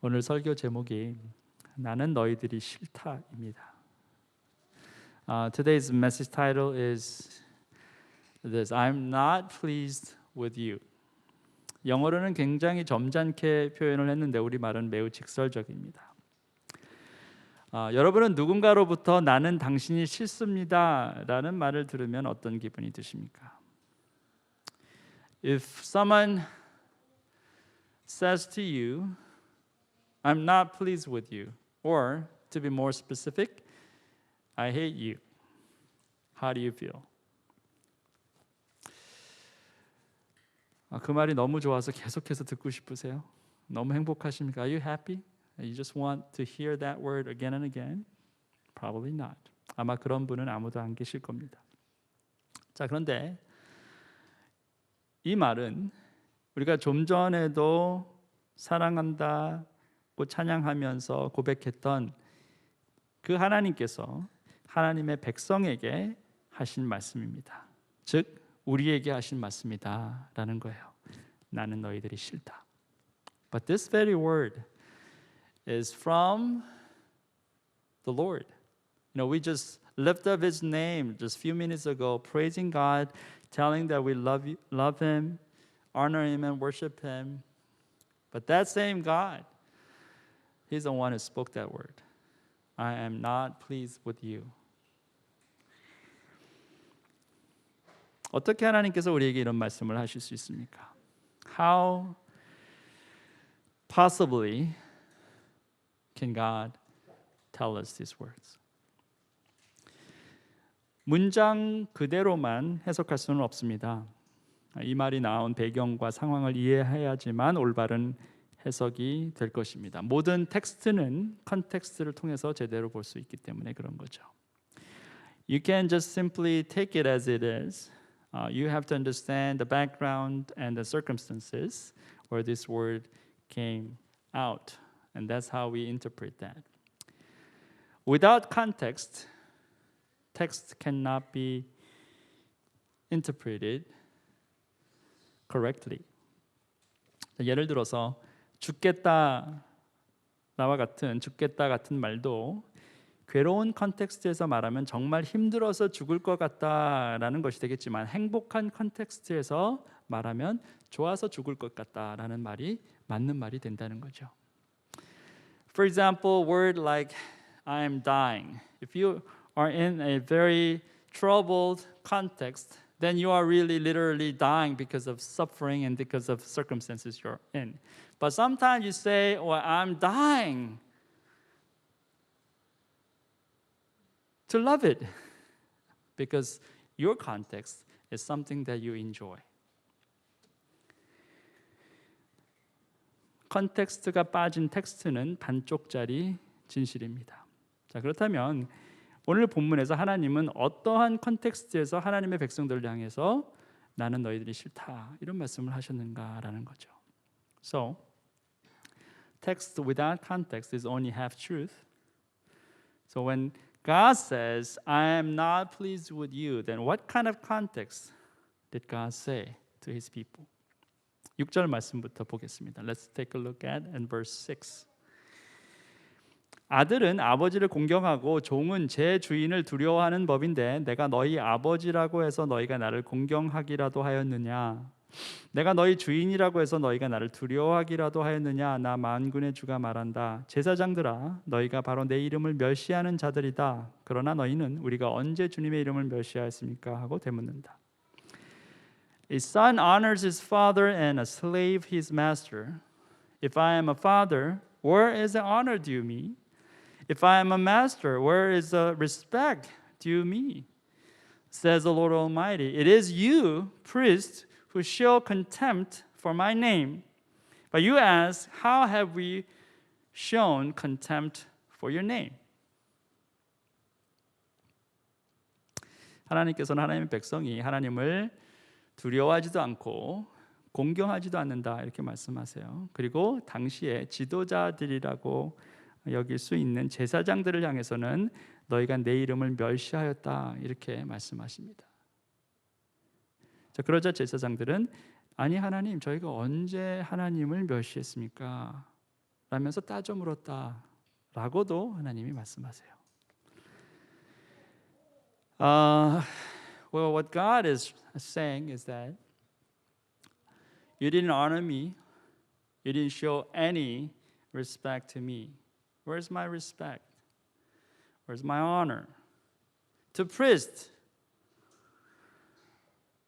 오늘 설교 제목이 나는 너희들이 싫다입니다. Today's message title is this: I'm not pleased with you. 영어로는 굉장히 점잖게 표현을 했는데 우리말은 매우 직설적입니다. 여러분은 누군가로부터 나는 당신이 싫습니다 라는 말을 들으면 어떤 기분이 드십니까? If someone says to you, I'm not pleased with you, or to be more specific, I hate you. How do you feel? 그 말이 너무 좋아서 계속해서 듣고 싶으세요? 너무 행복하십니까? Are you happy? You just want to hear that word again and again? Probably not. 아마 그런 분은 아무도 안 계실 겁니다. 자, 그런데 이 말은 우리가 좀 전에도 사랑한다고 찬양하면서 고백했던 그 하나님께서 하나님의 백성에게 하신 말씀입니다. 즉 우리에게 하신 말씀이다 라는 거예요. 나는 너희들이 싫다. But this very word is from the Lord. We just lift up His name just a few minutes ago, praising God, telling that we love Him, honor Him, and worship Him. But that same God, He's the one who spoke that word. I am not pleased with you. 어떻게 하나님께서 우리에게 이런 말씀을 하실 수 있습니까? How possibly can God tell us these words? 문장 그대로만 해석할 수는 없습니다. 이 말이 나온 배경과 상황을 이해해야지만 올바른 해석이 될 것입니다. 모든 텍스트는 컨텍스트를 통해서 제대로 볼 수 있기 때문에 그런 거죠. You can't just simply take it as it is. You have to understand the background and the circumstances where this word came out. And that's how we interpret that. Without context, text cannot be interpreted correctly. 예를 들어서 죽겠다 같은 말도 괴로운 컨텍스트에서 말하면 정말 힘들어서 죽을 것 같다라는 것이 되겠지만 행복한 컨텍스트에서 말하면 좋아서 죽을 것 같다라는 말이 맞는 말이 된다는 거죠. For example, word like I am dying. If you are in a very troubled context, then you are really literally dying because of suffering and because of circumstances you're in. But sometimes you say, well, I'm dying to love it because your context is something that you enjoy. 컨텍스트가 빠진 텍스트는 반쪽짜리 진실입니다. 자, 그렇다면 오늘 본문에서 하나님은 어떠한 컨텍스트에서 하나님의 백성들을 향해서 나는 너희들이 싫다 이런 말씀을 하셨는가라는 거죠. So, text without context is only half truth. So when God says, I am not pleased with you, then what kind of context did God say to His people? 6절 말씀부터 보겠습니다. Let's take a look at in verse 6. 아들은 아버지를 공경하고 종은 제 주인을 두려워하는 법인데 내가 너희 아버지라고 해서 너희가 나를 공경하기라도 하였느냐? 내가 너희 주인이라고 해서 너희가 나를 두려워하기라도 하였느냐? 나 만군의 주가 말한다. 제사장들아, 너희가 바로 내 이름을 멸시하는 자들이다. 그러나 너희는 우리가 언제 주님의 이름을 멸시하였습니까? 하고 되묻는다. A son honors his father and a slave his master. If I am a father, where is the honor due me? If I am a master, where is the respect due me? Says the Lord Almighty. It is you, priests, who show contempt for my name. But you ask, how have we shown contempt for your name? 하나님께서는 하나님의 백성이 하나님을 두려워하지도 않고 공경하지도 않는다 이렇게 말씀하세요. 그리고 당시에 지도자들이라고 여길 수 있는 제사장들을 향해서는 너희가 내 이름을 멸시하였다 이렇게 말씀하십니다. 자, 그러자 제사장들은 아니 하나님 저희가 언제 하나님을 멸시했습니까? 라면서 따져 물었다라고도 하나님이 말씀하세요. Well, what God is saying is that you didn't honor me. You didn't show any respect to me. Where's my respect? Where's my honor? To priest,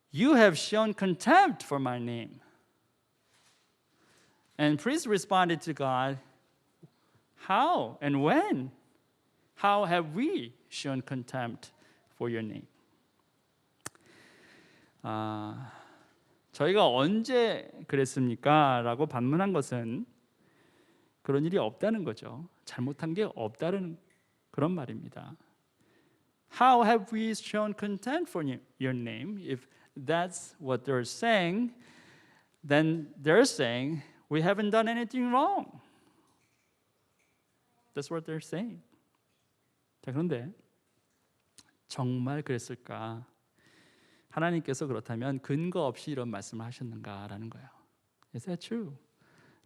you have shown contempt for my name. And priest responded to God, how and when? How have we shown contempt for your name? 저희가 언제 그랬습니까? 라고 반문한 것은 그런 일이 없다는 거죠. 잘못한 게 없다는 그런 말입니다. How have we shown contempt for your name? If that's what they're saying, then they're saying we haven't done anything wrong. That's what they're saying. 자, 그런데 정말 그랬을까? 하나님께서 그렇다면 근거 없이 이런 말씀을 하셨는가라는 거예요. Is that true?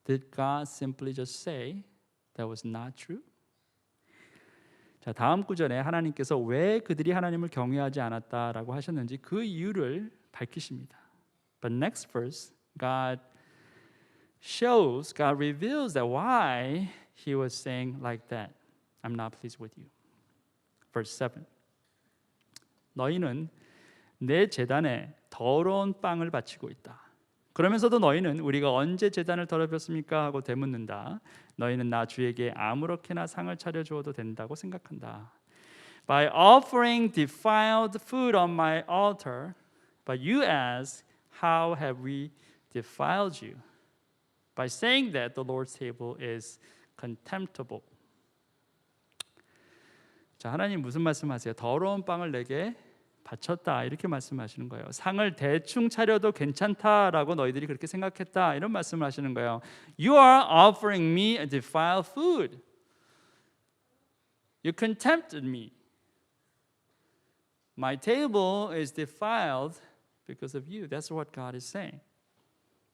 Did God simply just say that was not true? 자, 다음 구절에 하나님께서 왜 그들이 하나님을 경외하지 않았다라고 하셨는지 그 이유를 밝히십니다. But next verse, God reveals that why he was saying like that. I'm not pleased with you. Verse 7. 너희는 내 제단에 더러운 빵을 바치고 있다. 그러면서도 너희는 우리가 언제 제단을 더럽혔습니까? 하고 되묻는다. 너희는 나 주에게 아무렇게나 상을 차려주어도 된다고 생각한다. By offering defiled food on my altar, but you ask, how have we defiled you? By saying that the Lord's table is contemptible. 자, 하나님 무슨 말씀하세요? 더러운 빵을 내게 바쳤다 이렇게 말씀하시는 거예요. 상을 대충 차려도 괜찮다라고 너희들이 그렇게 생각했다 이런 말씀을 하시는 거예요. You are offering me a defiled food. You contempted me. My table is defiled because of you. That's what God is saying.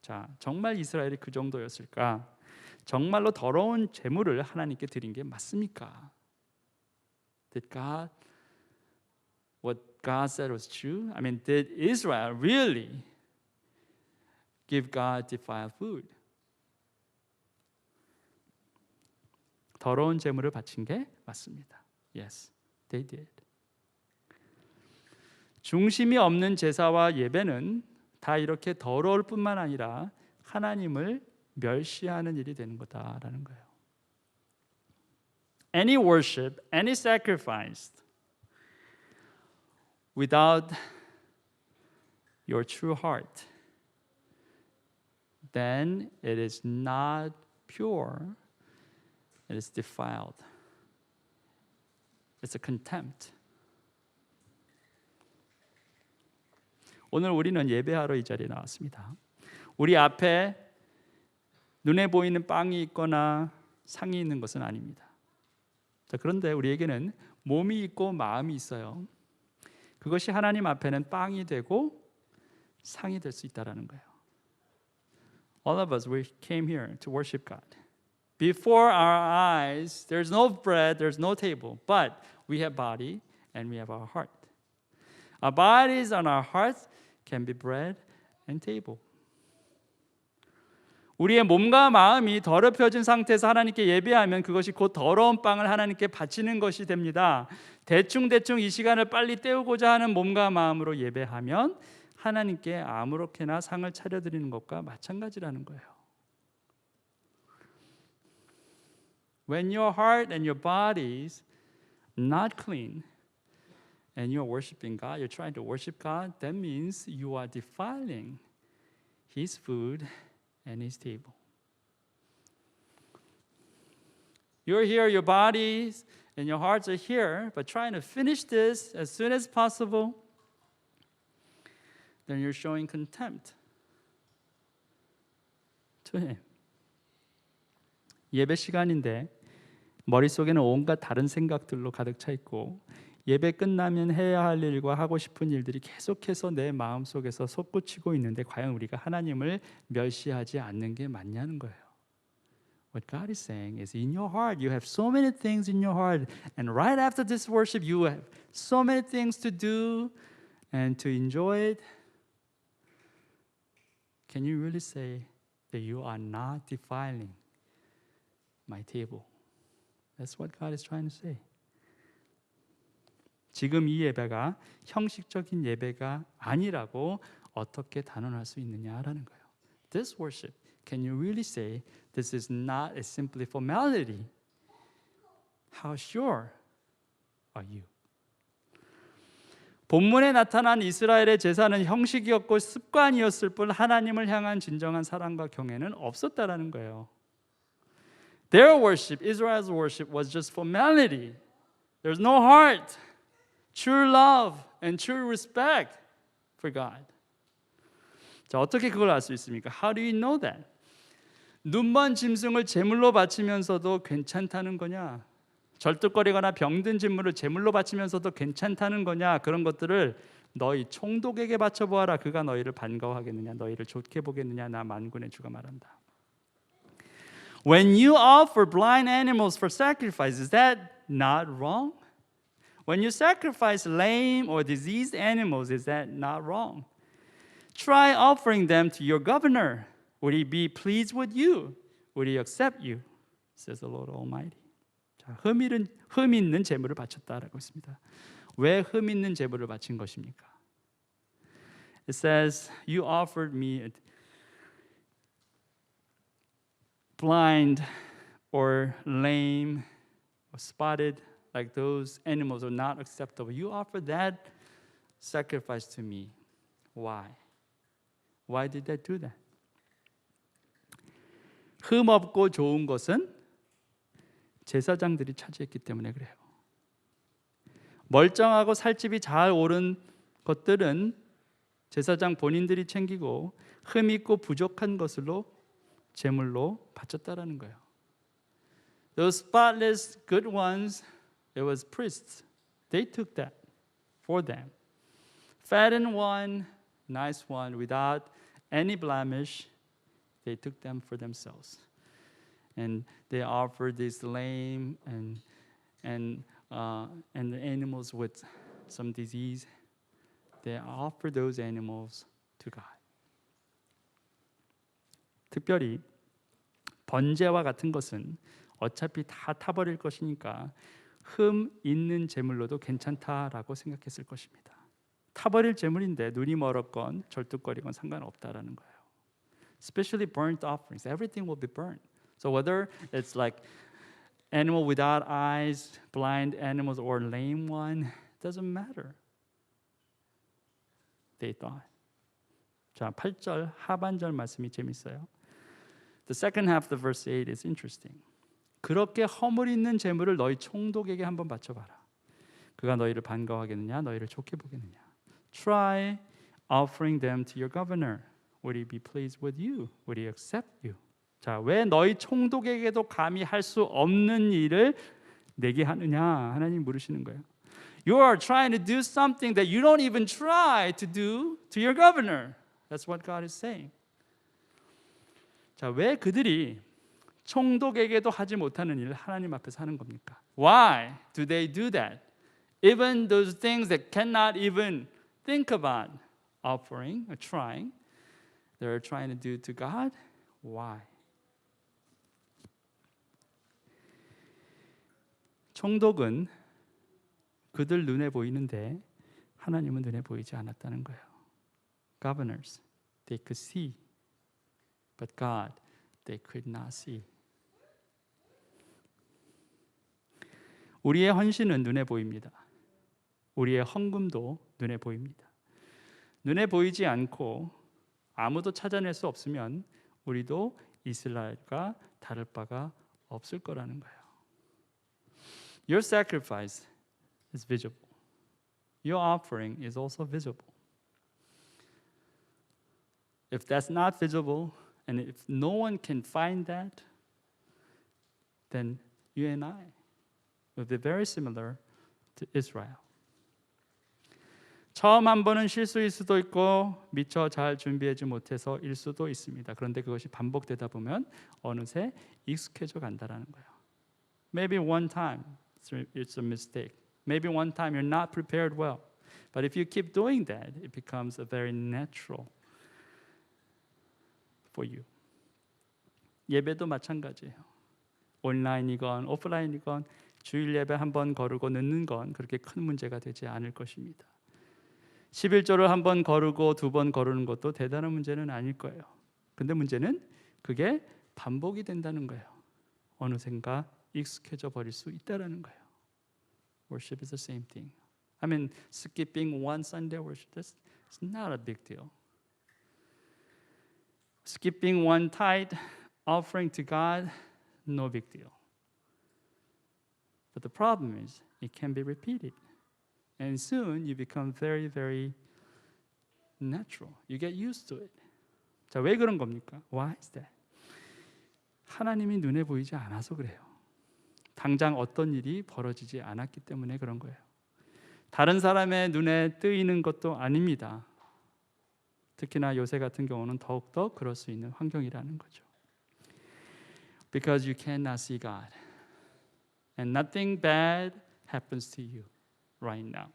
자, 정말 이스라엘이 그 정도였을까? 정말로 더러운 제물을 하나님께 드린 게 맞습니까? Did what God said was true? I mean, did Israel really give God defiled food? 더러운 제물을 바친 게 맞습니다. Yes, they did. 중심이 없는 제사와 예배는 다 이렇게 더러울 뿐만 아니라 하나님을 멸시하는 일이 되는 거다라는 거예요. Any worship, any sacrifice without your true heart, then it is not pure, it is defiled. It's a contempt. 오늘 우리는 예배하러 이 자리에 나왔습니다. 우리 앞에 눈에 보이는 빵이 있거나 상이 있는 것은 아닙니다. 자, 그런데 우리에게는 몸이 있고 마음이 있어요. 그것이 하나님 앞에는 빵이 되고 상이 될 수 있다라는 거예요. All of us, we came here to worship God. Before our eyes, there's no bread, there's no table, but we have body and we have our heart. Our bodies and our hearts can be bread and table. 우리의 몸과 마음이 더럽혀진 상태에서 하나님께 예배하면 그것이 곧 더러운 빵을 하나님께 바치는 것이 됩니다. 대충 이 시간을 빨리 때우고자 하는 몸과 마음으로 예배하면 하나님께 아무렇게나 상을 차려드리는 것과 마찬가지라는 거예요. When your heart and your bodies not clean and you're worshiping God, you're trying to worship God, that means you are defiling His food and His table. You're here, your bodies and your hearts are here, but trying to finish this as soon as possible, then you're showing contempt to Him. 예배 시간인데 머릿속에는 온갖 다른 생각들로 가득 차 있고 예배 끝나면 해야 할 일과 하고 싶은 일들이 계속해서 내 마음속에서 솟구치고 있는데 과연 우리가 하나님을 멸시하지 않는 게 맞냐는 거예요. What God is saying is in your heart, you have so many things in your heart. And right after this worship, you have so many things to do and to enjoy it. Can you really say that you are not defiling my table? That's what God is trying to say. 지금 이 예배가 형식적인 예배가 아니라고 어떻게 단언할 수 있느냐라는 거예요. This worship, can you really say this is not a simply formality? How sure are you? 본문에 나타난 이스라엘의 제사는 형식이었고 습관이었을 뿐 하나님을 향한 진정한 사랑과 경외는 없었다라는 거예요. Their worship, Israel's worship, was just formality. There's no heart, true love, and true respect for God. 자, 어떻게 그걸 알 수 있습니까? How do you know that? 눈먼 짐승을 제물로 바치면서도 괜찮다는 거냐? 절뚝거리거나 병든 짐물을 제물로 바치면서도 괜찮다는 거냐? 그런 것들을 너희 총독에게 바쳐보아라. 그가 너희를 반가워하겠느냐? 너희를 좋게 보겠느냐? 나 만군의 주가 말한다. When you offer blind animals for sacrifice, is that not wrong? When you sacrifice lame or diseased animals, is that not wrong? Try offering them to your governor. Would he be pleased with you? Would he accept you? Says the Lord Almighty. 자, 흠 있는 제물을 바쳤다라고 했습니다. 왜 흠 있는 제물을 바친 것입니까? It says, you offered me blind or lame or spotted, like those animals are not acceptable. You offer that sacrifice to me. Why? Why did they do that? 흠 없고 좋은 것은 제사장들이 차지했기 때문에 그래요. 멀쩡하고 살집이 잘 오른 것들은 제사장 본인들이 챙기고 흠 있고 부족한 것으로 제물로 바쳤다라는 거예요. Those spotless good ones, it was priests. They took that for them. Fattened one, nice one, without any blemish, they took them for themselves. And they offered these lame and the animals with some disease. They offered those animals to God. 특별히 번제와 같은 것은 어차피 다 타버릴 것이니까 흠 있는 제물로도 괜찮다라고 생각했을 것입니다. 타버릴 제물인데 눈이 멀었건 절뚝거리건 상관없다라는 거예요. Especially burnt offerings, everything will be burnt. So whether it's like animal without eyes, blind animals, or lame one, doesn't matter. They thought. 자, 8절 하반절 말씀이 재밌어요. The second half of verse 8 is interesting. 그렇게 허물 있는 재물을 너희 총독에게 한번 바쳐봐라. 그가 너희를 반가워하겠느냐, 너희를 좋게 보겠느냐. Try offering them to your governor. Would he be pleased with you? Would he accept you? 자, 왜 너희 총독에게도 감히 할 수 없는 일을 내게 하느냐? 하나님 물으시는 거예요. You are trying to do something that you don't even try to do to your governor. That's what God is saying. 자, 왜 그들이 총독에게도 하지 못하는 일을 하나님 앞에서 하는 겁니까? Why do they do that? Even those things that cannot even think about offering or trying, they're trying to do to God. Why? 총독은 그들 눈에 보이는데 하나님은 눈에 보이지 않았다는 거예요. Governors, they could see, but God, they could not see. 우리의 헌신은 눈에 보입니다. 우리의 헌금도 눈에 보입니다. 눈에 보이지 않고 아무도 찾아낼 수 없으면 우리도 이스라엘과 다를 바가 없을 거라는 거예요. Your sacrifice is visible. Your offering is also visible. If that's not visible, and if no one can find that, then you and I will be very similar to Israel. 처음 한 번은 실수일 수도 있고 미처 잘 준비하지 못해서일 수도 있습니다. 그런데 그것이 반복되다 보면 어느새 익숙해져 간다라는 거예요. Maybe one time it's a mistake. Maybe one time you're not prepared well. But if you keep doing that, it becomes a very natural for you. 예배도 마찬가지예요. 온라인이건 오프라인이건 주일 예배 한 번 거르고 늦는 건 그렇게 큰 문제가 되지 않을 것입니다. 11조를 한 번 거르고 두 번 거르는 것도 대단한 문제는 아닐 거예요. 근데 문제는 그게 반복이 된다는 거예요. 어느샌가 익숙해져 버릴 수 있다라는 거예요. Worship is the same thing. I mean, skipping one Sunday worship, that's not a big deal. Skipping one tithe offering to God, no big deal. But the problem is, it can be repeated. And soon you become very, very natural. You get used to it. 자, 왜 그런 겁니까? Why is that? 하나님이 눈에 보이지 않아서 그래요. 당장 어떤 일이 벌어지지 않았기 때문에 그런 거예요. 다른 사람의 눈에 뜨이는 것도 아닙니다. 특히나 요새 같은 경우는 더욱더 그럴 수 있는 환경이라는 거죠. Because you cannot see God. And nothing bad happens to you right now.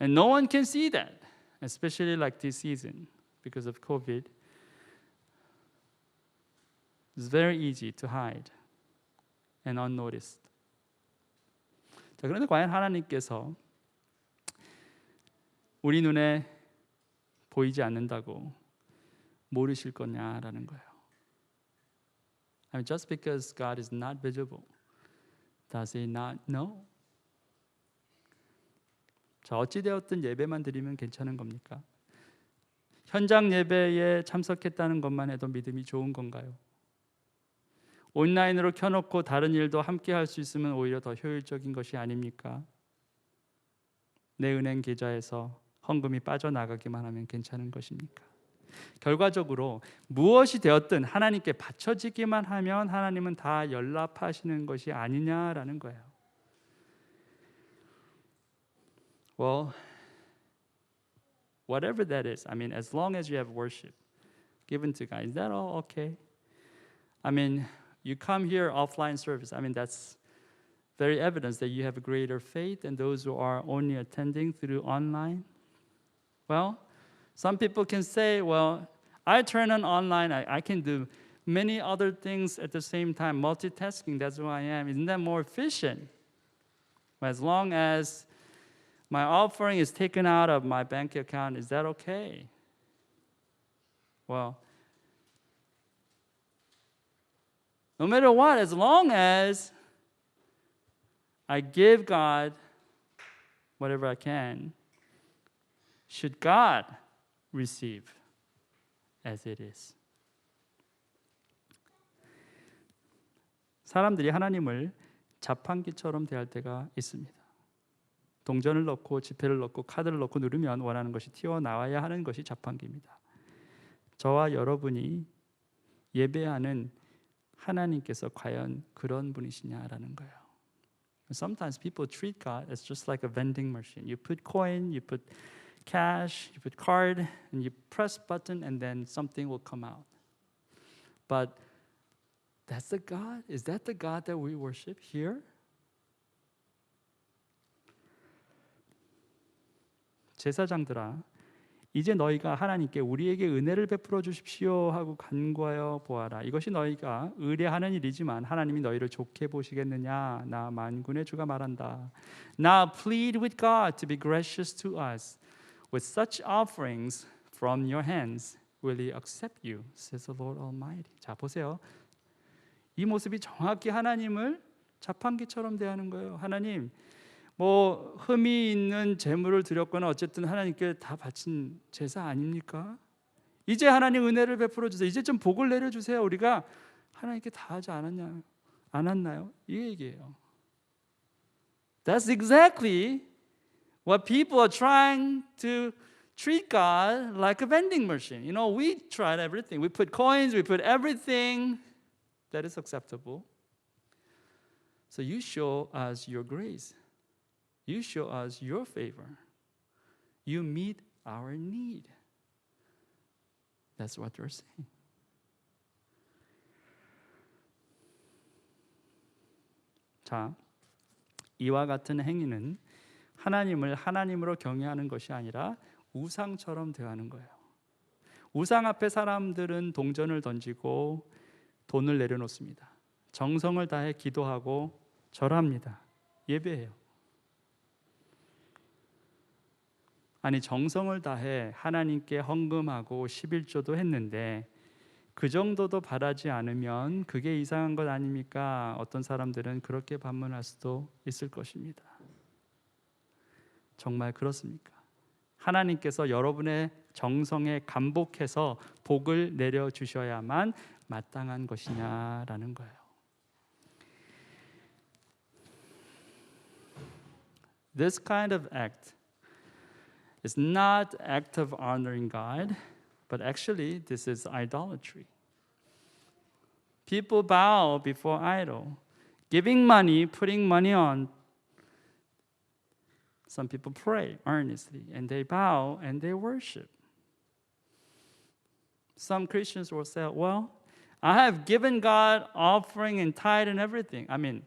And no one can see that, especially like this season because of COVID. It's very easy to hide and unnoticed. 자, 그런데 과연 하나님께서 우리 눈에 보이지 않는다고 모르실 거냐라는 거예요. I mean, just because God is not visible, does He not know? 자, 어찌되었든 예배만 드리면 괜찮은 겁니까? 현장 예배에 참석했다는 것만 해도 믿음이 좋은 건가요? 온라인으로 켜놓고 다른 일도 함께 할 수 있으면 오히려 더 효율적인 것이 아닙니까? 내 은행 계좌에서 헌금이 빠져나가기만 하면 괜찮은 것입니까? 결과적으로 무엇이 되었든 하나님께 바쳐지기만 하면 하나님은 다 연락하시는 것이 아니냐라는 거예요. Well, whatever that is, I mean, as long as you have worship given to God, is that all okay? I mean, you come here offline service. I mean, that's very evidence that you have a greater faith than those who are only attending through online. Well, some people can say, well, I turn on online, I can do many other things at the same time, multitasking, that's who I am. Isn't that more efficient? As long as my offering is taken out of my bank account, is that okay? Well, no matter what, as long as I give God whatever I can, should God receive as it is. 사람들이 하나님을 자판기처럼 대할 때가 있습니다. 동전을 넣고 지폐를 넣고 카드를 넣고 누르면 원하는 것이 튀어나와야 하는 것이 자판기입니다. 저와 여러분이 예배하는 하나님께서 과연 그런 분이시냐라는 거예요. Sometimes people treat God as just like a vending machine. You put coin, you put cash, you put card, and you press button, and then something will come out. But that's the God? Is that the God that we worship here? 제사장들아, 이제 너희가 하나님께 우리에게 은혜를 베풀어 주십시오 하고 간구하여 보아라. 이것이 너희가 의뢰하는 일이지만 하나님이 너희를 좋게 보시겠느냐? 나 만군의 주가 말한다. Now plead with God to be gracious to us. With such offerings from your hands will He accept you, says the Lord Almighty. 자, 보세요. 이 모습이 정확히 하나님을 자판기처럼 대하는 거예요. 하나님, 뭐 흠이 있는 제물을 드렸거나 어쨌든 하나님께 다 바친 제사 아닙니까? 이제 하나님 은혜를 베풀어 주세요. 이제 좀 복을 내려 주세요. 우리가 하나님께 다 하지 않았나요? 이 얘기예요. That's exactly what people are trying to treat God like a vending machine. You know, we tried everything. We put coins, we put everything that is acceptable. So you show us your grace. You show us your favor. You meet our need. That's what they're saying. 자, 이와 같은 행위는 하나님을 하나님으로 경외하는 것이 아니라 우상처럼 대하는 거예요. 우상 앞에 사람들은 동전을 던지고 돈을 내려놓습니다. 정성을 다해 기도하고 절합니다. 예배해요. 아니, 정성을 다해 하나님께 헌금하고 11조도 했는데 그 정도도 바라지 않으면 그게 이상한 것 아닙니까? 어떤 사람들은 그렇게 반문할 수도 있을 것입니다. 정말 그렇습니까? 하나님께서 여러분의 정성에 감복해서 복을 내려주셔야만 마땅한 것이냐라는 거예요. This kind of act is not act of honoring God, but actually this is idolatry. People bow before idol, giving money, putting money on. Some people pray earnestly and they bow and they worship. Some Christians will say, well, I have given God offering and tithe and everything. I mean,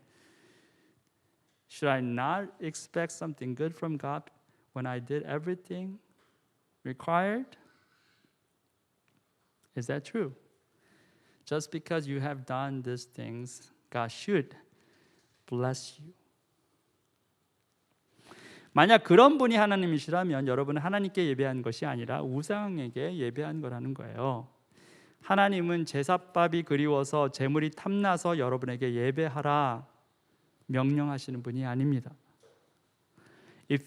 should I not expect something good from God when I did everything required? Is that true? Just because you have done these things, God should bless you. 만약 그런 분이 하나님이시라면 여러분은 하나님께 예배한 것이 아니라 우상에게 예배한 거라는 거예요. 하나님은 제사밥이 그리워서 재물이 탐나서 여러분에게 예배하라 명령하시는 분이 아닙니다. If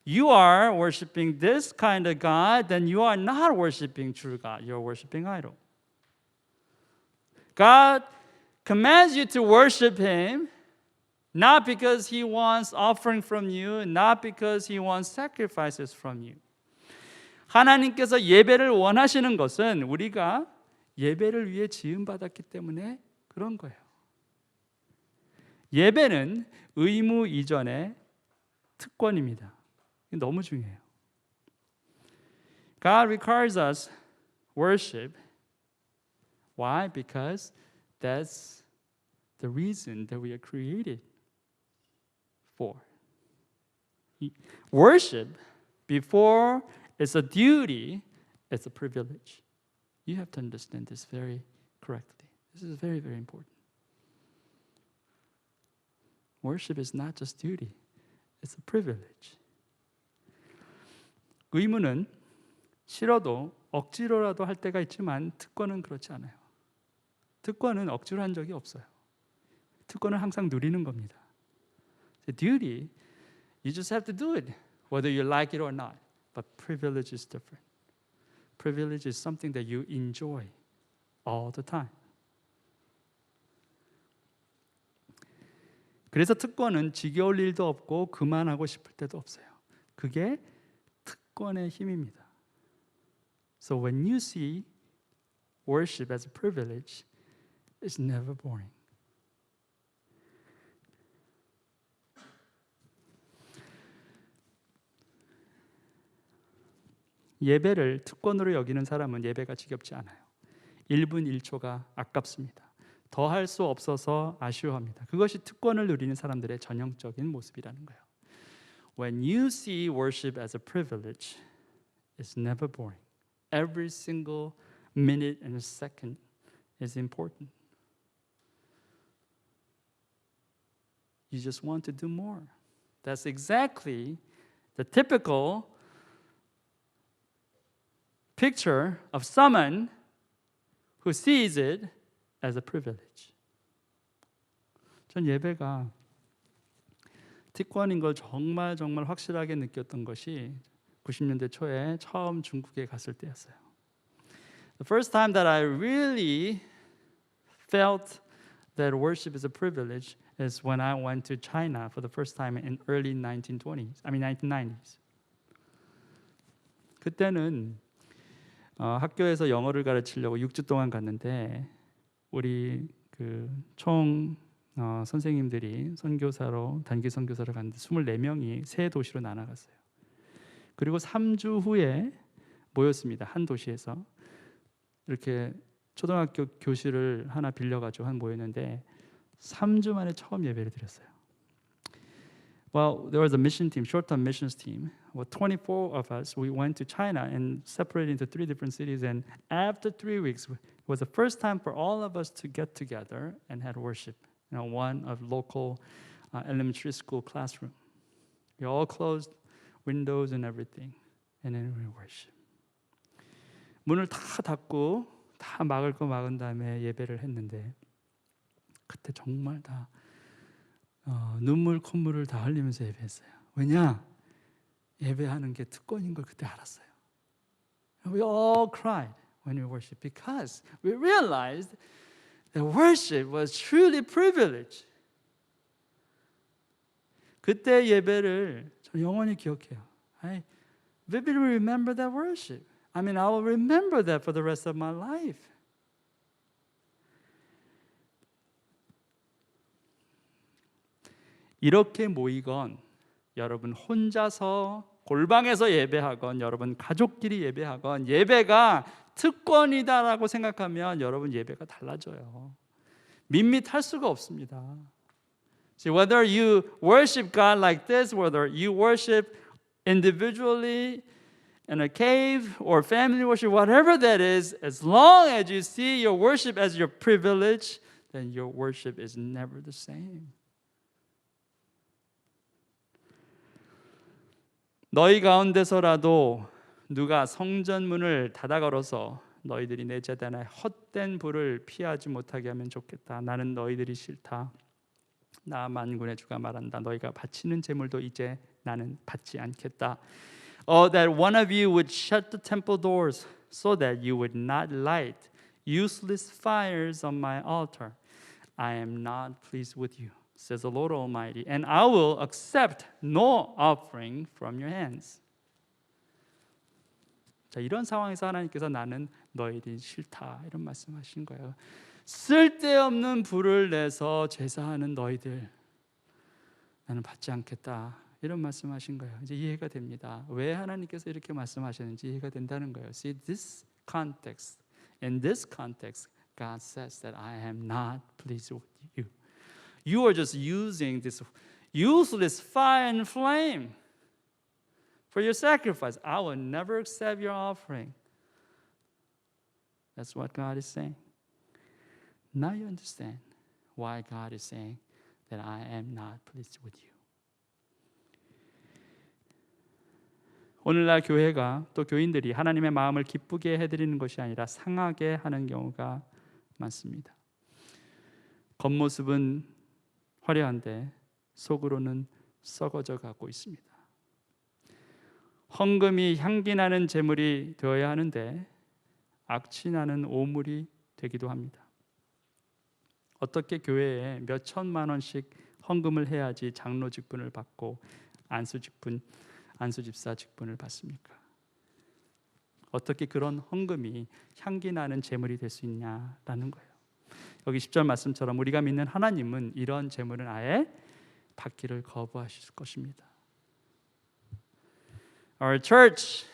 you are worshiping this kind of God, then you are not worshiping true God. You are worshiping idol. God commands you to worship Him, not because He wants offering from you, not because He wants sacrifices from you. 하나님께서 예배를 원하시는 것은 우리가 예배를 위해 지음받았기 때문에 그런 거예요. 예배는 의무 이전의 특권입니다. 너무 중요해요. God requires us worship. Why? Because that's the reason that we are created for. Worship, before it's a duty, it's a privilege. You have to understand this very correctly. This is very, very important. Worship is not just duty, it's a privilege. 의무는 싫어도 억지로라도 할 때가 있지만 특권은 그렇지 않아요. 특권은 억지로 한 적이 없어요. 특권은 항상 누리는 겁니다. The duty, you just have to do it, whether you like it or not. But privilege is different. Privilege is something that you enjoy all the time. 그래서 특권은 지겨울 일도 없고 그만하고 싶을 때도 없어요. 그게 특권의 힘입니다. So when you see worship as a privilege, it's never boring. 예배를 특권으로 여기는 사람은 예배가 지겹지 않아요. 1분 1초가 아깝습니다. 더 할 수 없어서 아쉬워합니다. 그것이 특권을 누리는 사람들의 전형적인 모습이라는 거예요. When you see worship as a privilege, it's never boring. Every single minute and second is important. You just want to do more. That's exactly the typical picture of someone who sees it as a privilege. 전 예배가 특권인 걸 정말 확실하게 느꼈던 것이 90년대 초에 처음 중국에 갔을 때였어요. The first time that I really felt that worship is a privilege is when I went to China for the first time in early 1990s. 그때는 학교에서 영어를 가르치려고 6주 동안 갔는데 우리 총 선생님들이 선교사로 단기 선교사로 갔는데 24명이 세 도시로 나눠갔어요. 그리고 3주 후에 모였습니다. 한 도시에서 이렇게 초등학교 교실을 하나 빌려가지고 모였는데 3주 만에 처음 예배를 드렸어요. Well, there was a mission team, short-term missions team. Well, 24 of us, we went to China and separated into 3 different cities. And after 3 weeks, it was the first time for all of us to get together and had worship. One of local elementary school classroom. We all closed windows and everything, and then we worship. 문을 다 닫고 다 막을 거 막은 다음에 예배를 했는데 그때 정말 다 눈물 콧물을 다 흘리면서 예배했어요. 왜냐? 예배하는 게 특권인 걸 그때 알았어요. We all cried when we worshiped because we realized that worship was truly privilege. 그때 예배를 저는 영원히 기억해요. I vividly remember that worship. I mean, I will remember that for the rest of my life. 이렇게 모이건 여러분 혼자서 골방에서 예배하건 여러분 가족끼리 예배하건 예배가 특권이다라고 생각하면 여러분 예배가 달라져요. 밋밋할 수가 없습니다. See, whether you worship God like this, whether you worship individually in a cave or family worship, whatever that is, as long as you see your worship as your privilege, then your worship is never the same. 너희 가운데서라도 누가 성전 문을 닫아 걸어서 너희들이 내 제단에 헛된 불을 피하지 못하게 하면 좋겠다. 나는 너희들이 싫다. 나 만군의 주가 말한다. 너희가 바치는 제물도 이제 나는 받지 않겠다. Oh, that one of you would shut the temple doors so that you would not light useless fires on my altar. I am not pleased with you, says the Lord Almighty, and I will accept no offering from your hands. 자, 이런 상황에서 하나님께서 나는 너희들이 싫다 이런 말씀하신 거예요. 쓸데없는 불을 내서 제사하는 너희들 나는 받지 않겠다 이런 말씀하신 거예요. 이제 이해가 됩니다. 왜 하나님께서 이렇게 말씀하셨는지 이해가 된다는 거예요. See, this context, in this context, God says that I am not pleased with you. You are just using this useless fire and flame for your sacrifice. I will never accept your offering. That's what God is saying. Now you understand why God is saying that I am not pleased with you. 오늘날 교회가 또 교인들이 하나님의 마음을 기쁘게 해드리는 것이 아니라 상하게 하는 경우가 많습니다. 겉모습은 화려한데 속으로는 썩어져 가고 있습니다. 헌금이 향기 나는 제물이 되어야 하는데 악취 나는 오물이 되기도 합니다. 어떻게 교회에 몇 천만 원씩 헌금을 해야지 장로 직분을 받고 안수집사 직분을 받습니까? 어떻게 그런 헌금이 향기 나는 제물이 될 수 있냐라는 거예요. 여기 10절 말씀처럼 우리가 믿는 하나님은 이런 제물은 아예 받기를 거부하실 것입니다. Our church,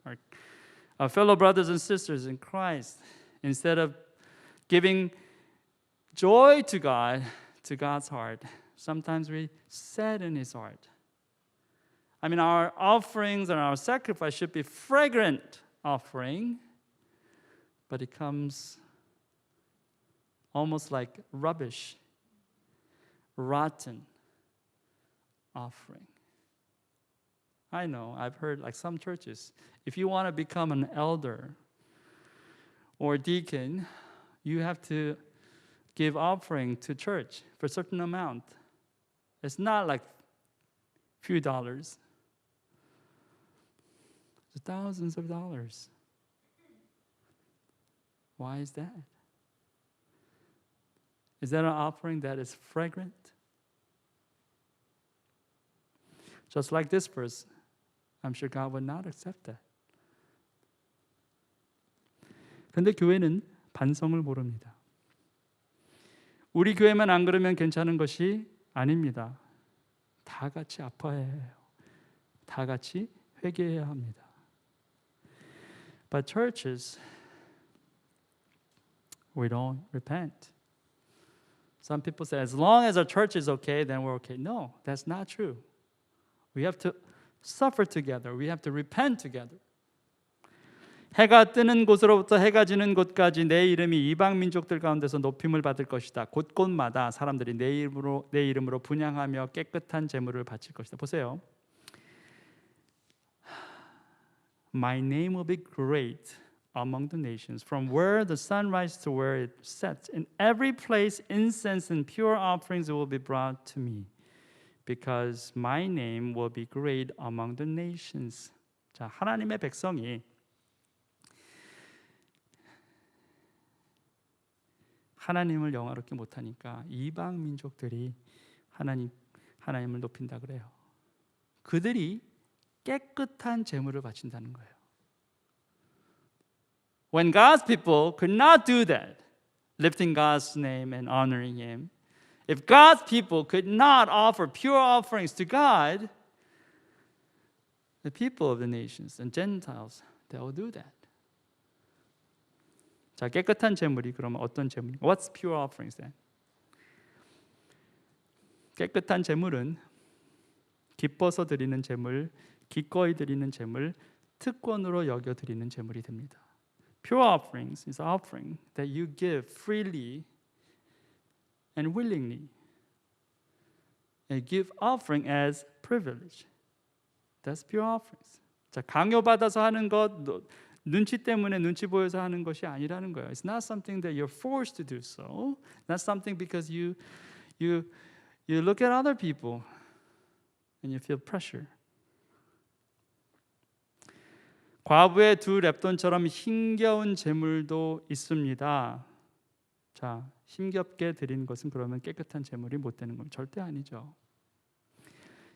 our fellow brothers and sisters in Christ, instead of giving joy to God's heart, sometimes we sadden His heart. I mean, our offerings and our sacrifice should be fragrant offering, but it comes almost like rubbish, rotten offering. I know, I've heard like some churches, if you want to become an elder or deacon, you have to give offering to church for a certain amount. It's not like few dollars. It's thousands of dollars. Why is that? Is that an offering that is fragrant? Just like this verse, I'm sure God would not accept that. 그런데 교회는 반성을 모릅니다. 우리 교회만 안 그러면 괜찮은 것이 아닙니다. 다 같이 아파해요. 다 같이 회개해야 합니다. But churches, we don't repent. Some people say, as long as our church is okay, then we're okay. No, that's not true. We have to suffer together. We have to repent together. 해가 뜨는 곳으로부터 해가 지는 곳까지 내 이름이 이방 민족들 가운데서 높임을 받을 것이다. 곳곳마다 사람들이 내 이름으로 분향하며 깨끗한 제물을 바칠 것이다. 보세요. My name will be great among the nations, from where the sun rises to where it sets. In every place, incense and pure offerings will be brought to me, because my name will be great among the nations. 자, 하나님의 백성이 하나님을 영화롭게 못하니까 이방 민족들이 하나님을 높인다 그래요. 그들이 깨끗한 제물을 바친다는 거예요. When God's people could not do that, lifting God's name and honoring Him, if God's people could not offer pure offerings to God, the people of the nations and Gentiles, they will do that. 자, 깨끗한 제물이 그러면 어떤 제물인가? What's pure offerings then? 깨끗한 제물은 기뻐서 드리는 제물, 기꺼이 드리는 제물, 특권으로 여겨 드리는 제물이 됩니다. Pure offerings is offering that you give freely and willingly. And give offering as privilege. That's pure offerings. 자, 강요받아서 하는 것, 눈치 때문에 눈치 보여서 하는 것이 아니라는 거예요. It's not something that you're forced to do so. Not something because you look at other people and you feel pressure. 과부의 두 렙돈처럼 힘겨운 제물도 있습니다. 자, 힘겹게 드리는 것은 그러면 깨끗한 제물이 못 되는 건 절대 아니죠.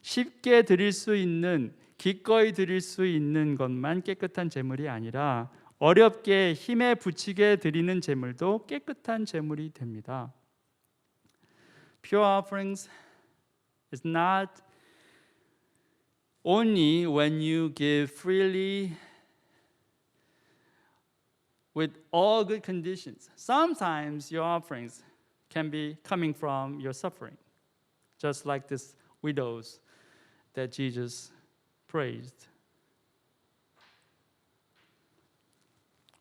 쉽게 드릴 수 있는, 기꺼이 드릴 수 있는 것만 깨끗한 제물이 아니라 어렵게 힘에 부치게 드리는 제물도 깨끗한 제물이 됩니다. Pure offerings is not only when you give freely with all good conditions. Sometimes your offerings can be coming from your suffering, just like this widows that Jesus praised.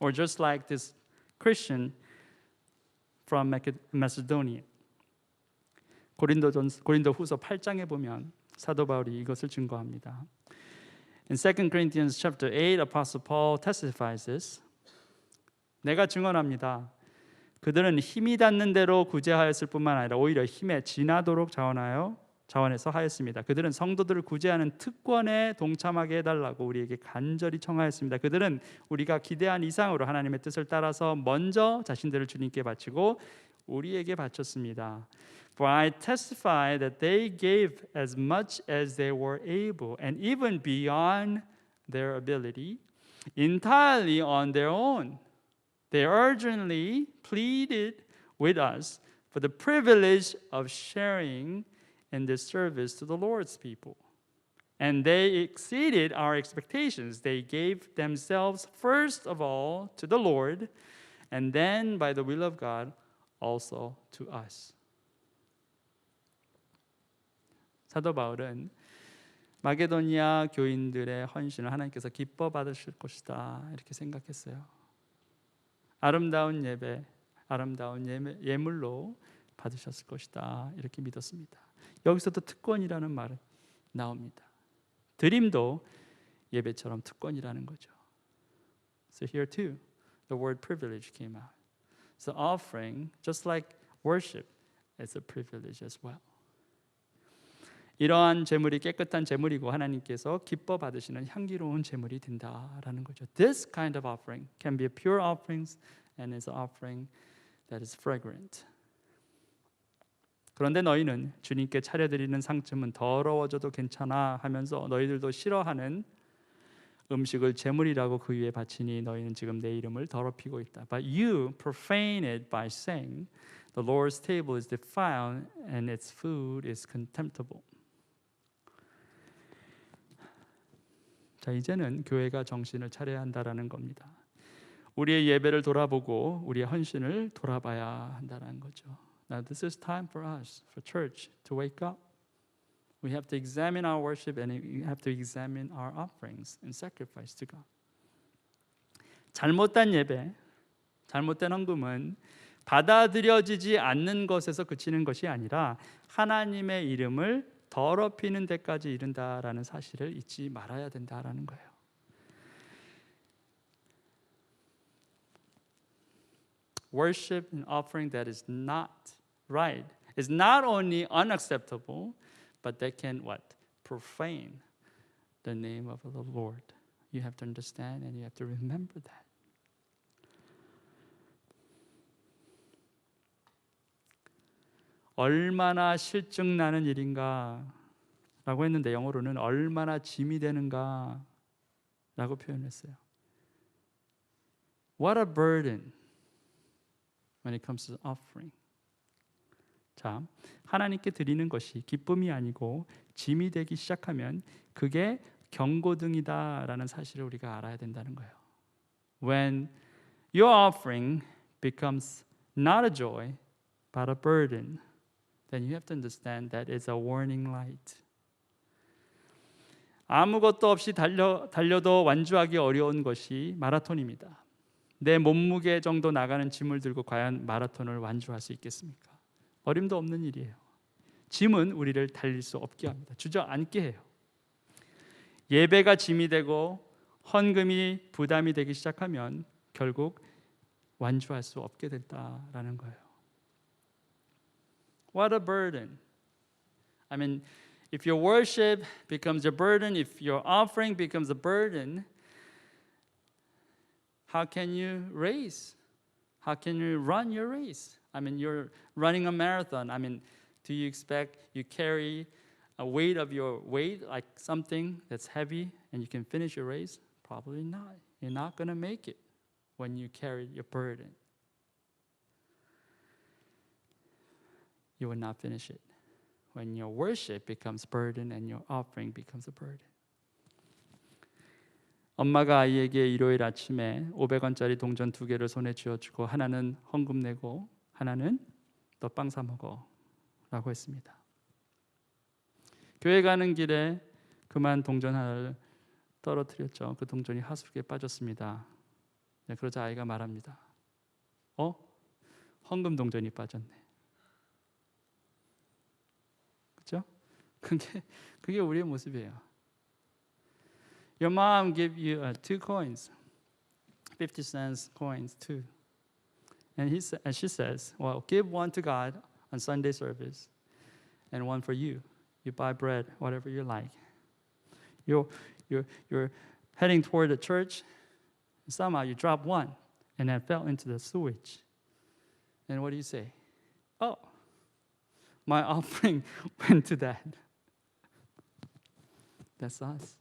Or just like this Christian from Macedonia. 고린도후서 8장에 보면 사도 바울이 이것을 증거합니다. In 2 Corinthians chapter 8, Apostle Paul testifies this. 내가 증언합니다. 그들은 힘이 닿는 대로 구제하였을 뿐만 아니라 오히려 힘에 지나도록 자원해서 하였습니다. 그들은 성도들을 구제하는 특권에 동참하게 해달라고 우리에게 간절히 청하였습니다. 그들은 우리가 기대한 이상으로 하나님의 뜻을 따라서 먼저 자신들을 주님께 바치고 우리에게 바쳤습니다. For I testify that they gave as much as they were able and even beyond their ability, entirely on their own. They urgently pleaded with us for the privilege of sharing in this service to the Lord's people. And they exceeded our expectations. They gave themselves first of all to the Lord, and then by the will of God also to us. 사도 바울은 마게도니아 교인들의 헌신을 하나님께서 기뻐 받으실 것이다 이렇게 생각했어요. 아름다운 예배, 아름다운 예물로 받으셨을 것이다 이렇게 믿었습니다. 여기서도 특권이라는 말이 나옵니다. 드림도 예배처럼 특권이라는 거죠. So here too, the word privilege came out. So offering, just like worship, is a privilege as well. 이러한 제물이 깨끗한 제물이고 하나님께서 기뻐 받으시는 향기로운 제물이 된다라는 거죠. This kind of offering can be a pure offering and is an offering that is fragrant. 그런데 너희는 주님께 차려드리는 상쯤은 더러워져도 괜찮아 하면서 너희들도 싫어하는 음식을 제물이라고 그 위에 바치니 너희는 지금 내 이름을 더럽히고 있다. But you profane it by saying, the Lord's table is defiled and its food is contemptible. 자, 이제는 교회가 정신을 차려야 한다라는 겁니다. 우리의 예배를 돌아보고 우리의 헌신을 돌아봐야 한다는 거죠. Now this is time for us, for church, to wake up. We have to examine our worship and we have to examine our offerings and sacrifice to God. 잘못된 예배, 잘못된 헌금은 받아들여지지 않는 것에서 그치는 것이 아니라 하나님의 이름을 더럽히는 데까지 이른다라는 사실을 잊지 말아야 된다라는 거예요. Worship and offering that is not right is not only unacceptable, but that can what? Profane the name of the Lord. You have to understand and you have to remember that. 얼마나 실증나는 일인가 라고 했는데 영어로는 얼마나 짐이 되는가 라고 표현했어요. What a burden when it comes to offering. 자, 하나님께 드리는 것이 기쁨이 아니고 짐이 되기 시작하면 그게 경고등이다라는 사실을 우리가 알아야 된다는 거예요. When your offering becomes not a joy but a burden, then you have to understand that it's a warning light. 아무것도 없이 달려도 완주하기 어려운 것이 마라톤입니다. 내 몸무게 정도 나가는 짐을 들고 과연 마라톤을 완주할 수 있겠습니까? 어림도 없는 일이에요. 짐은 우리를 달릴 수 없게 합니다. 주저앉게 해요. 예배가 짐이 되고 헌금이 부담이 되기 시작하면 결국 완주할 수 없게 됐다라는 거예요. What a burden. I mean, if your worship becomes a burden, if your offering becomes a burden, how can you race? How can you run your race? I mean, you're running a marathon. I mean, do you expect you carry a weight of your weight, like something that's heavy, and you can finish your race? Probably not. You're not going to make it when you carry your burden. You will not finish it when your worship becomes burden and your offering becomes a burden. 엄마가 아이에게 일요일 아침에 500원짜리 동전 2개를 손에 쥐어주고 하나는 헌금 내고 하나는 너 빵 사 먹어 라고 했습니다. 교회 가는 길에 그만 동전 하나를 떨어뜨렸죠. 그 동전이 하수구에 빠졌습니다. 네, 그러자 아이가 말합니다. 헌금 동전이 빠졌네. 그렇죠? 그게 우리의 모습이에요. Your mom gave you 2 coins, 50 cents coins too. And she says, well, give one to God on Sunday service and one for you. You buy bread, whatever you like. You're heading toward the church, and somehow you drop one and then fell into the sewage. And what do you say? Oh, my offering went to that. That's us.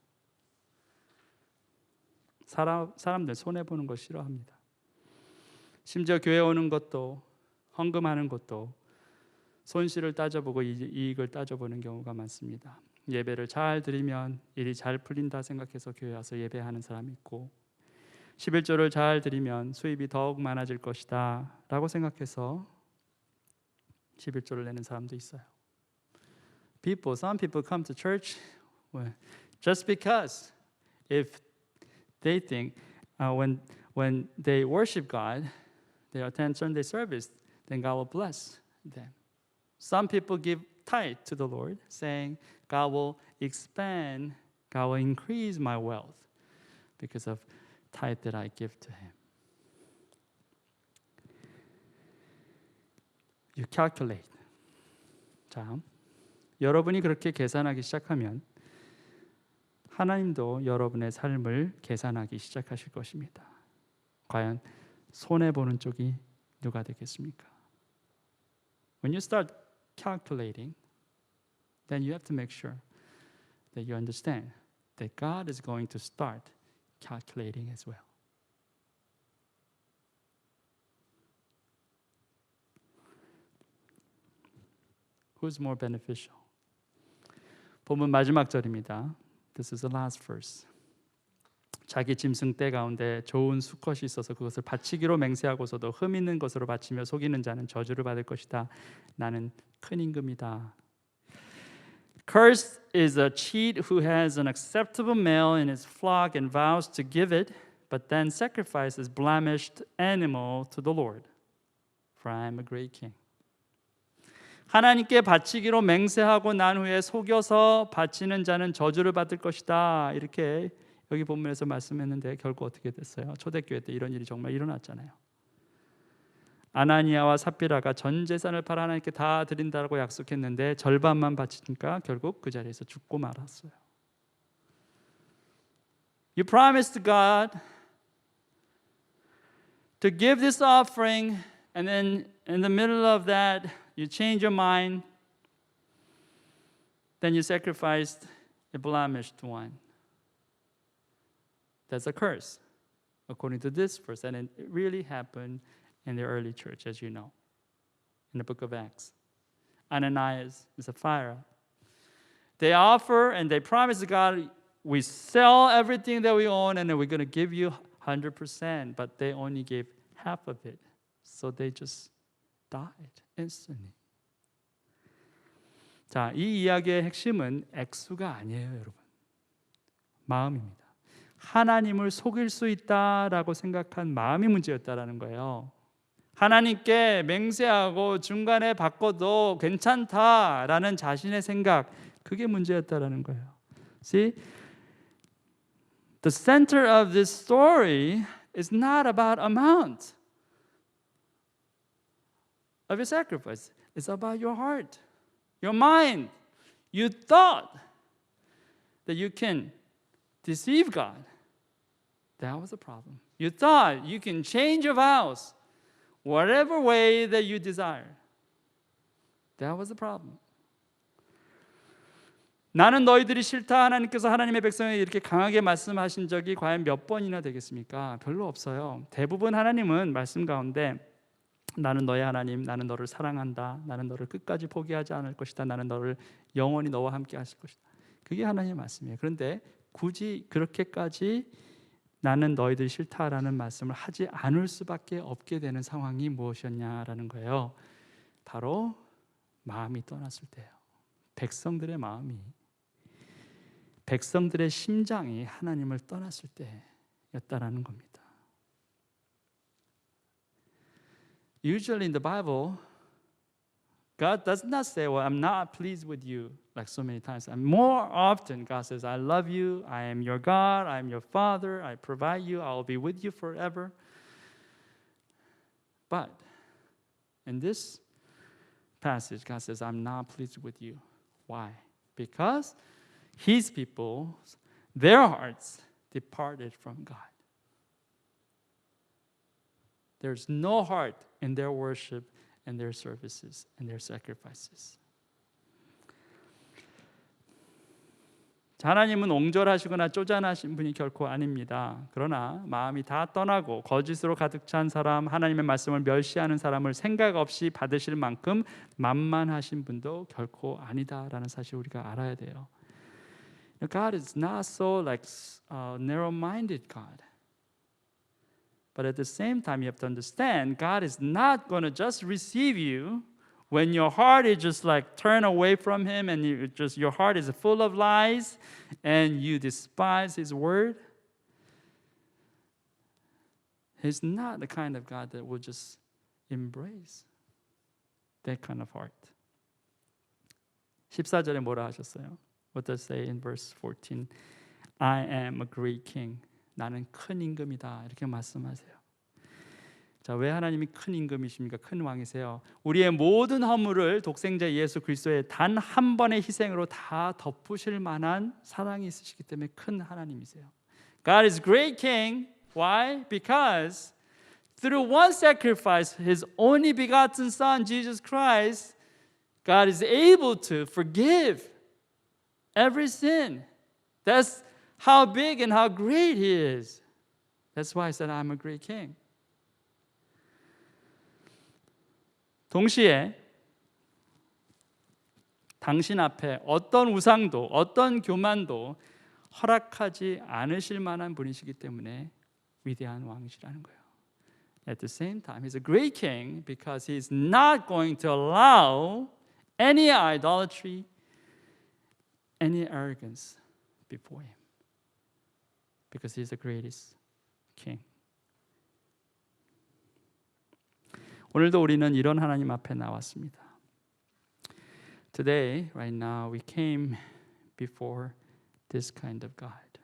사람들 손해보는 거 싫어합니다. 심지어 교회 오는 것도 헌금하는 것도 손실을 따져보고 이익을 따져보는 경우가 많습니다. 예배를 잘 드리면 일이 잘 풀린다 생각해서 교회 와서 예배하는 사람이 있고 11조를 잘 드리면 수입이 더욱 많아질 것이다 라고 생각해서 11조를 내는 사람도 있어요. Some people come to church just because if they think when they worship God, they attend Sunday service, then God will bless them. Some people give tithe to the Lord, saying, God will expand, God will increase my wealth because of tithe that I give to Him. You calculate. 자, 여러분이 그렇게 계산하기 시작하면 하나님도 여러분의 삶을 계산하기 시작하실 것입니다. 과연 손해보는 쪽이 누가 되겠습니까? When you start calculating, then you have to make sure that you understand that God is going to start calculating as well. Who's more beneficial? 본문 마지막 절입니다. This is the last verse. 자기 짐승 떼 가운데 좋은 수컷이 있어서 그것을 바치기로 맹세하고서도 흠 있는 것으로 바치며 속이는 자는 저주를 받을 것이다. 나는 큰 임금이다. Cursed is a cheat who has an acceptable male in his flock and vows to give it, but then sacrifices blemished animal to the Lord. For I am a great king. 하나님께 바치기로 맹세하고 난 후에 속여서 바치는 자는 저주를 받을 것이다. 이렇게 여기 본문에서 말씀했는데 결국 어떻게 됐어요? 초대교회 때 이런 일이 정말 일어났잖아요. 아나니아와 삽비라가 전 재산을 팔아 하나님께 다 드린다고 약속했는데 절반만 바치니까 결국 그 자리에서 죽고 말았어요. You promised God to give this offering, and then in the middle of that you change your mind, then you sacrificed a blemished one. That's a curse, according to this verse, and it really happened in the early church, as you know, in the book of Acts. Ananias and Sapphira, they offer and they promise God, we sell everything that we own and then we're going to give you 100%, but they only gave half of it. So they just died instantly. 자, 이 이야기의 핵심은 액수가 아니에요, 여러분. 마음입니다. 하나님을 속일 수 있다라고 생각한 마음이 문제였다라는 거예요. 하나님께 맹세하고 중간에 바꿔도 괜찮다라는 자신의 생각, 그게 문제였다라는 거예요. See, the center of this story is not about amount of your sacrifice. It's about your heart, your mind. You thought that you can deceive God. That was the problem. You thought you can change your vows whatever way that you desire. That was the problem. 나는 너희들이 싫다. 하나님께서 하나님의 백성에게 이렇게 강하게 말씀하신 적이 과연 몇 번이나 되겠습니까? 별로 없어요. 대부분 하나님은 말씀 가운데 나는 너의 하나님, 나는 너를 사랑한다, 나는 너를 끝까지 포기하지 않을 것이다, 나는 너를 영원히 너와 함께 하실 것이다. 그게 하나님의 말씀이에요. 그런데 굳이 그렇게까지 나는 너희들 싫다라는 말씀을 하지 않을 수밖에 없게 되는 상황이 무엇이었냐라는 거예요. 바로 마음이 떠났을 때예요. 백성들의 마음이, 백성들의 심장이 하나님을 떠났을 때였다라는 겁니다. Usually in the Bible, God does not say, well, I'm not pleased with you, like so many times. And more often, God says, I love you, I am your God, I am your Father, I provide you, I will be with you forever. But in this passage, God says, I'm not pleased with you. Why? Because His people, their hearts departed from God. There's no heart in their worship and their services and their sacrifices. 하나님은 옹졸하시거나 쪼잔하신 분이 결코 아닙니다. 그러나 마음이 다 떠나고 거짓으로 가득 찬 사람, 하나님의 말씀을 멸시하는 사람을 생각 없이 받으실 만큼 만만하신 분도 결코 아니다라는 사실 우리가 알아야 돼요. God is not so like narrow-minded God. But at the same time, you have to understand, God is not going to just receive you when your heart is just like turned away from Him and your heart is full of lies and you despise His word. He's not the kind of God that will just embrace that kind of heart. 14절에 뭐라 하셨어요? What does it say in verse 14? I am a great king. 나는 큰 임금이다. 이렇게 말씀하세요. 자, 왜 하나님이 큰 임금이십니까? 큰 왕이세요. 우리의 모든 허물을 독생자 예수 그리스도의 단 한 번의 희생으로 다 덮으실 만한 사랑이 있으시기 때문에 큰 하나님이세요. God is great king. Why? Because through one sacrifice, His only begotten Son, Jesus Christ, God is able to forgive every sin. That's how big and how great He is. That's why I said I'm a great king. 동시에 당신 앞에 어떤 우상도 어떤 교만도 허락하지 않으실 만한 분이시기 때문에 위대한 왕이시라는 거예요. At the same time, he's a great king because he's not going to allow any idolatry, any arrogance before him. Because he's the greatest king. 오늘도 우리는 이런 하나님 앞에 나왔습니다. Today, right now, we came before this kind of God.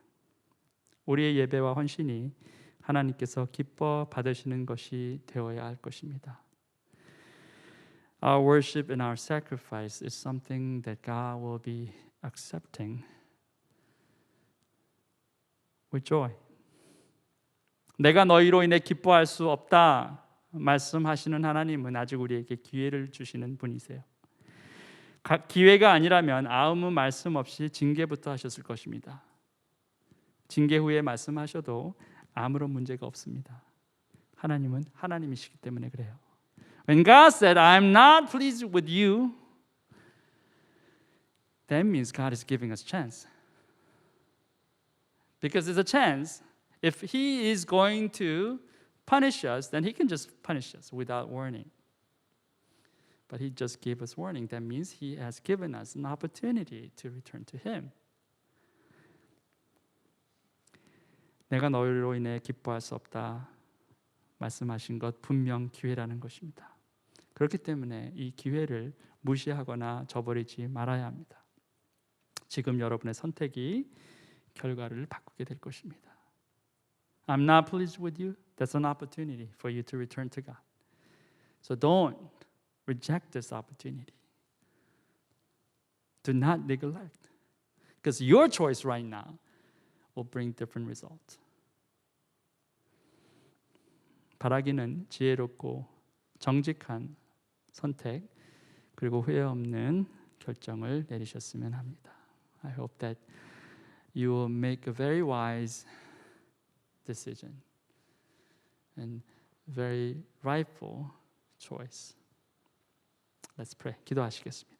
우리의 예배와 헌신이 하나님께서 기뻐 받으시는 것이 되어야 할 것입니다. Our worship and our sacrifice is something that God will be accepting with joy. 내가 너희로 인해 기뻐할 수 없다 말씀하시는 하나님은 아직 우리에게 기회를 주시는 분이세요. 기회가 아니라면 아무 말씀 없이 징계부터 하셨을 것입니다. 징계 후에 말씀하셔도 아무런 문제가 없습니다. 하나님은 하나님이시기 때문에 그래요. When God said, I'm not pleased with you, that means God is giving us a chance. Because it's a chance. If He is going to punish us, then He can just punish us without warning. But He just gave us warning. That means He has given us an opportunity to return to Him. 내가 너희로 인해 기뻐할 수 없다 말씀하신 것 분명 기회라는 것입니다. 그렇기 때문에 이 기회를 무시하거나 저버리지 말아야 합니다. 지금 여러분의 선택이 결과를 바꾸게 될 것입니다. I'm not pleased with you. That's an opportunity for you to return to God. So don't reject this opportunity. Do not neglect. Because your choice right now will bring different results. 바라기는 지혜롭고 정직한 선택 그리고 후회 없는 결정을 내리셨으면 합니다. I hope that you will make a very wise decision and very rightful choice. Let's pray. 기도하시겠습니다.